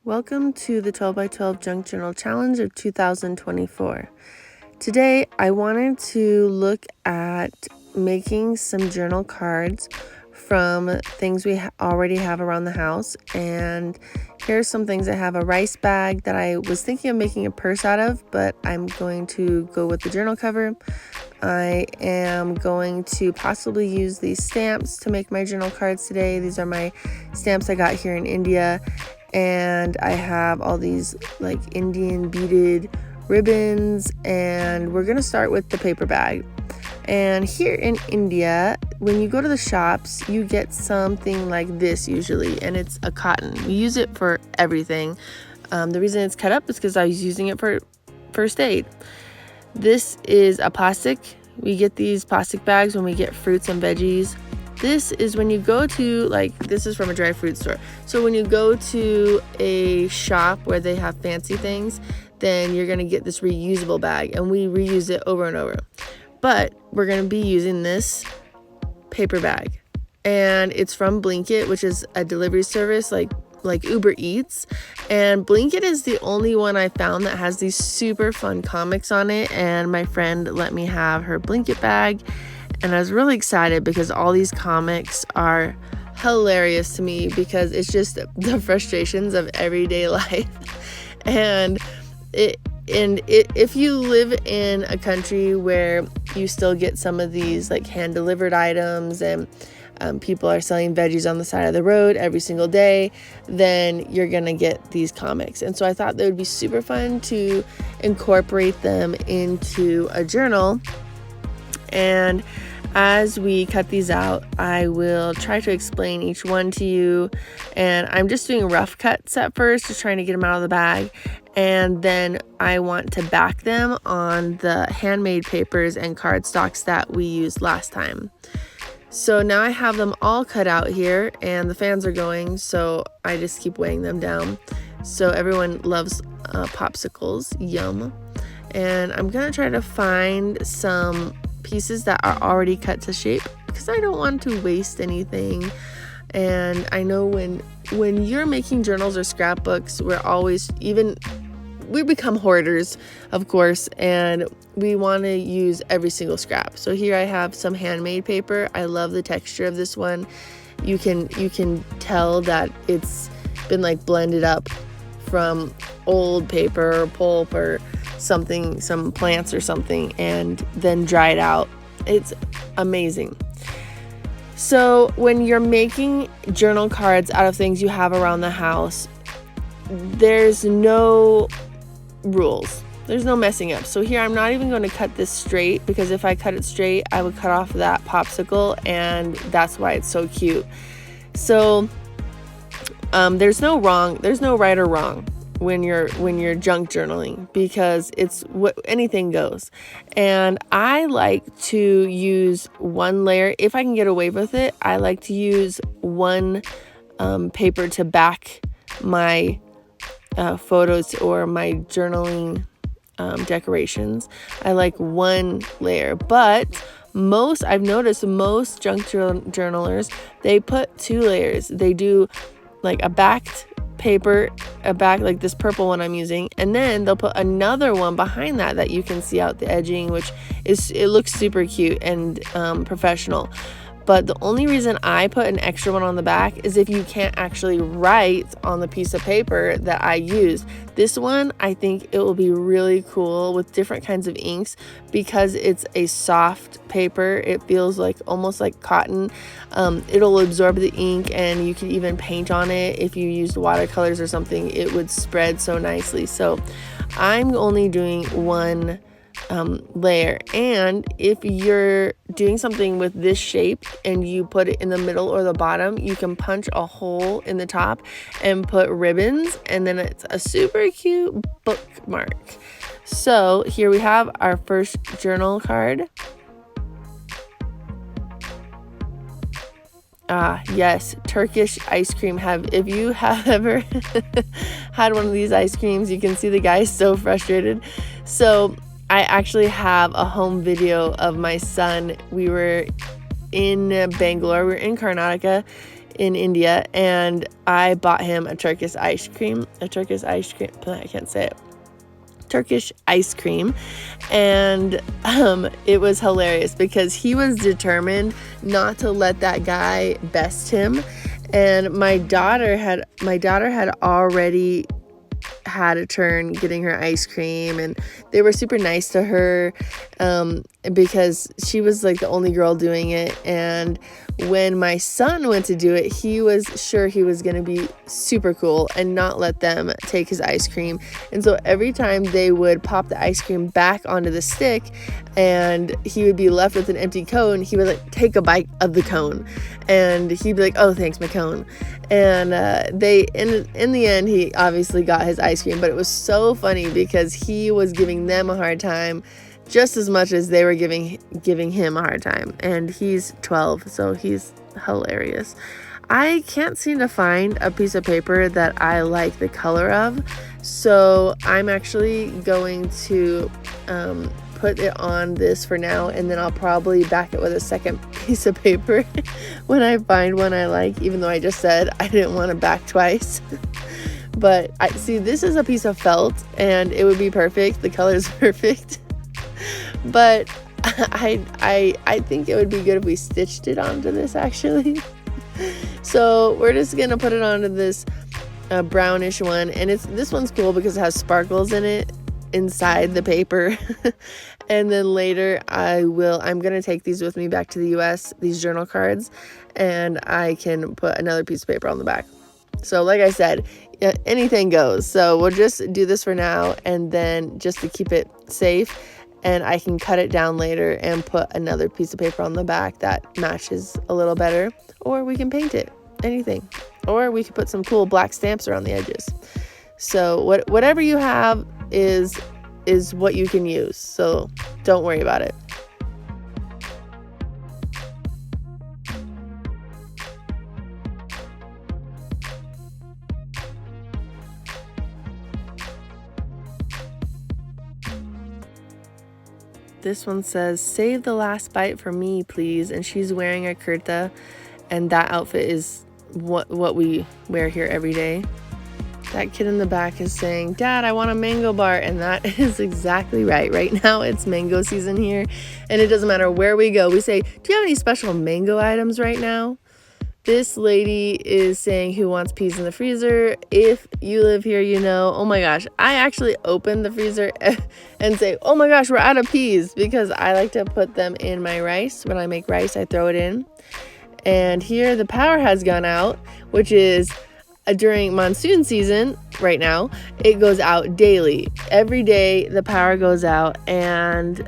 Welcome to the 12 by 12 Junk Journal Challenge of 2024. Today, I wanted to look at making some journal cards from things we already have around the house. And here's some things. I have a rice bag that I was thinking of making a purse out of, but I'm going to go with the journal cover. I am going to possibly use these stamps to make my journal cards today. These are my stamps I got here in India. And I have all these like Indian beaded ribbons, and we're gonna start with the paper bag. And here in India, when you go to the shops, you get something like this usually, and it's a cotton. We use it for everything. The reason it's cut up is because I was using it for first aid. This is a plastic. We get these plastic bags when we get fruits and veggies. This is when you go to, this is from a dry fruit store. So when you go to a shop where they have fancy things, then you're going to get this reusable bag, and we reuse it over and over. But we're going to be using this paper bag, and it's from Blinkit, which is a delivery service like Uber Eats. And Blinkit is the only one I found that has these super fun comics on it, and my friend let me have her Blinkit bag. And I was really excited because all these comics are hilarious to me because it's just the frustrations of everyday life. And if you live in a country where you still get some of these like hand-delivered items and people are selling veggies on the side of the road every single day, then you're gonna get these comics. And so I thought they would be super fun to incorporate them into a journal. And as we cut these out, I will try to explain each one to you. And I'm just doing rough cuts at first, just trying to get them out of the bag. And then I want to back them on the handmade papers and cardstocks that we used last time. So now I have them all cut out here, and the fans are going, so I just keep weighing them down. So everyone loves popsicles, yum. And I'm gonna try to find some pieces that are already cut to shape because I don't want to waste anything. And I know when you're making journals or scrapbooks, we become hoarders, of course, and we want to use every single scrap. So here I have some handmade paper. I love the texture of this one. You can tell that it's been like blended up from old paper or pulp or something, some plants or something, and then dried out. It's amazing. So when you're making journal cards out of things you have around the house, there's no rules. There's no messing up. So here I'm not even going to cut this straight, because if I cut it straight, I would cut off that popsicle, and that's why it's so cute. So there's no right or wrong when you're junk journaling, because it's what anything goes. And I like to use one layer if I can get away with it. I like to use one paper to back my photos or my journaling decorations. I like one layer, but I've noticed most junk journalers, they put two layers. They do like a backed paper, like this purple one I'm using, and then they'll put another one behind that you can see out the edging, which it looks super cute and professional. But the only reason I put an extra one on the back is if you can't actually write on the piece of paper that I used. This one, I think it will be really cool with different kinds of inks because it's a soft paper. It feels like almost like cotton. It'll absorb the ink, and you can even paint on it. If you used watercolors or something, it would spread so nicely. So I'm only doing one layer. And if you're doing something with this shape and you put it in the middle or the bottom, you can punch a hole in the top and put ribbons, and then it's a super cute bookmark. So here we have our first journal card. Yes, Turkish ice cream. If you have ever had one of these ice creams, you can see the guy is so frustrated. So I actually have a home video of my son. We were in Bangalore, we were in Karnataka, in India, and I bought him a Turkish ice cream. I can't say it. Turkish ice cream, and it was hilarious because he was determined not to let that guy best him. And my daughter had already had a turn getting her ice cream, and they were super nice to her because she was like the only girl doing it. And when my son went to do it, he was sure he was going to be super cool and not let them take his ice cream. And so every time they would pop the ice cream back onto the stick and he would be left with an empty cone, he would like take a bite of the cone and he'd be like, "Oh, thanks, my cone." And in the end, he obviously got his ice cream, but it was so funny because he was giving them a hard time just as much as they were giving him a hard time. And he's 12, so he's hilarious. I can't seem to find a piece of paper that I like the color of, so I'm actually going to put it on this for now, and then I'll probably back it with a second piece of paper when I find one I like, even though I just said I didn't want to back twice. But I see this is a piece of felt and it would be perfect. The color is perfect. But I think it would be good if we stitched it onto this actually. So we're just gonna put it onto this brownish one, and this one's cool because it has sparkles in it inside the paper. And then later I'm gonna take these with me back to the US, these journal cards, and I can put another piece of paper on the back. So like I said, anything goes. So we'll just do this for now, and then just to keep it safe, and I can cut it down later and put another piece of paper on the back that matches a little better, or we can paint it, anything, or we could put some cool black stamps around the edges. So whatever you have is what you can use, so don't worry about it. This one says, "Save the last bite for me, please." And she's wearing a kurta, and that outfit is what we wear here every day. That kid in the back is saying, "Dad, I want a mango bar." And that is exactly right. Right now it's mango season here, and it doesn't matter where we go. We say, "Do you have any special mango items right now?" This lady is saying, "Who wants peas in the freezer?" If you live here, you know. Oh my gosh, I actually open the freezer and say, "Oh my gosh, we're out of peas," because I like to put them in my rice. When I make rice, I throw it in. And here the power has gone out, which is during monsoon season right now. It goes out daily. Every day the power goes out, and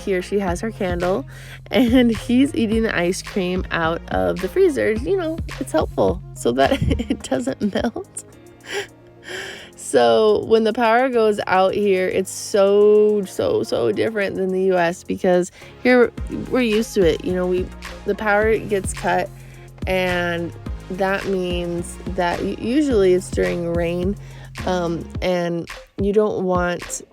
here she has her candle, and he's eating the ice cream out of the freezer. You know, it's helpful so that it doesn't melt. So when the power goes out here, it's so different than the US, because here we're used to it. You know, the power gets cut, and that means that usually it's during rain, and you don't want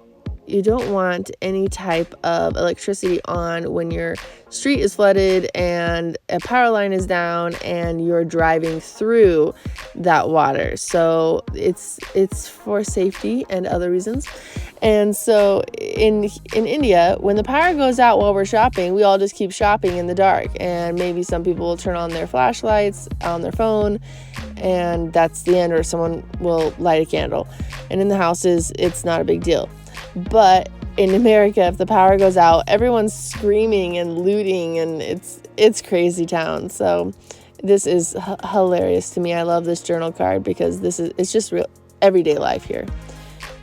any type of electricity on when your street is flooded and a power line is down and you're driving through that water. So it's for safety and other reasons. And so in India, when the power goes out while we're shopping, we all just keep shopping in the dark, and maybe some people will turn on their flashlights on their phone, and that's the end, or someone will light a candle. And in the houses, it's not a big deal. But in America, if the power goes out, everyone's screaming and looting, and it's crazy town. So this is hilarious to me. I love this journal card because it's just real everyday life here.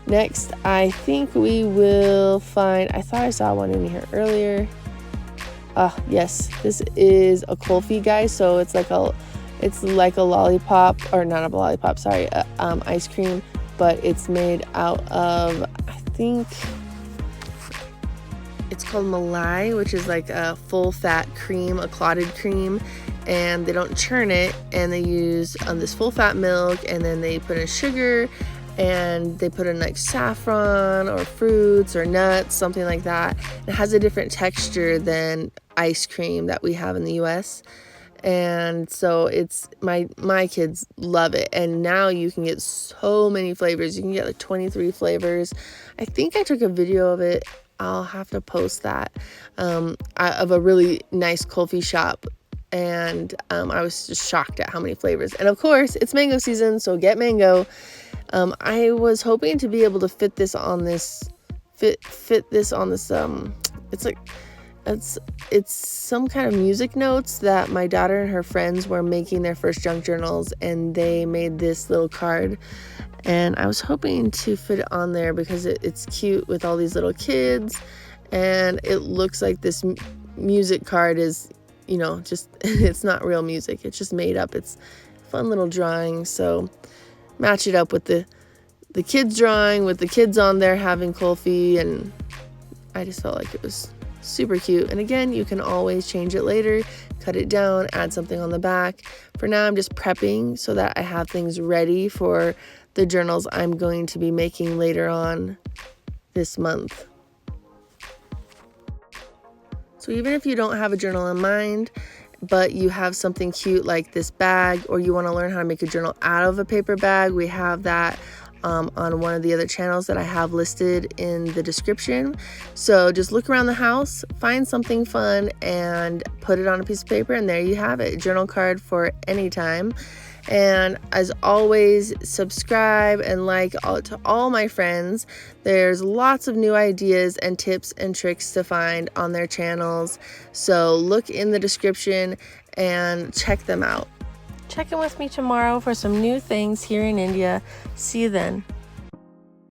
Next, I think we will find, I thought I saw one in here earlier. Yes, this is a kulfi, guys. So it's like a lollipop, or not a lollipop, sorry, ice cream, but it's made out of, I think it's called malai, which is like a full fat cream, a clotted cream, and they don't churn it, and they use this full fat milk, and then they put in sugar, and they put in like saffron or fruits or nuts, something like that. It has a different texture than ice cream that we have in the US. And so it's my kids love it. And now you can get so many flavors. You can get like 23 flavors. I think I took a video of it. I'll have to post that, of a really nice Kulfi shop. And I was just shocked at how many flavors. And of course, it's mango season, so get mango. I was hoping to be able to fit this on this, it's like, it's some kind of music notes that my daughter and her friends were making their first junk journals, and they made this little card, and I was hoping to fit it on there because it's cute with all these little kids, and it looks like this music card is, you know, just it's not real music, it's just made up. It's a fun little drawing, so match it up with the kids drawing with the kids on there having Kulfi, and I just felt like it was super cute. And again, you can always change it later, cut it down, add something on the back. For now, I'm just prepping so that I have things ready for the journals I'm going to be making later on this month. So even if you don't have a journal in mind, but you have something cute like this bag, or you want to learn how to make a journal out of a paper bag, we have that on one of the other channels that I have listed in the description. So just look around the house, find something fun, and put it on a piece of paper, and there you have it, a journal card for any time. And as always, subscribe and like to all my friends. There's lots of new ideas and tips and tricks to find on their channels, so look in the description and check them out. Check in with me tomorrow for some new things here in India. See you then.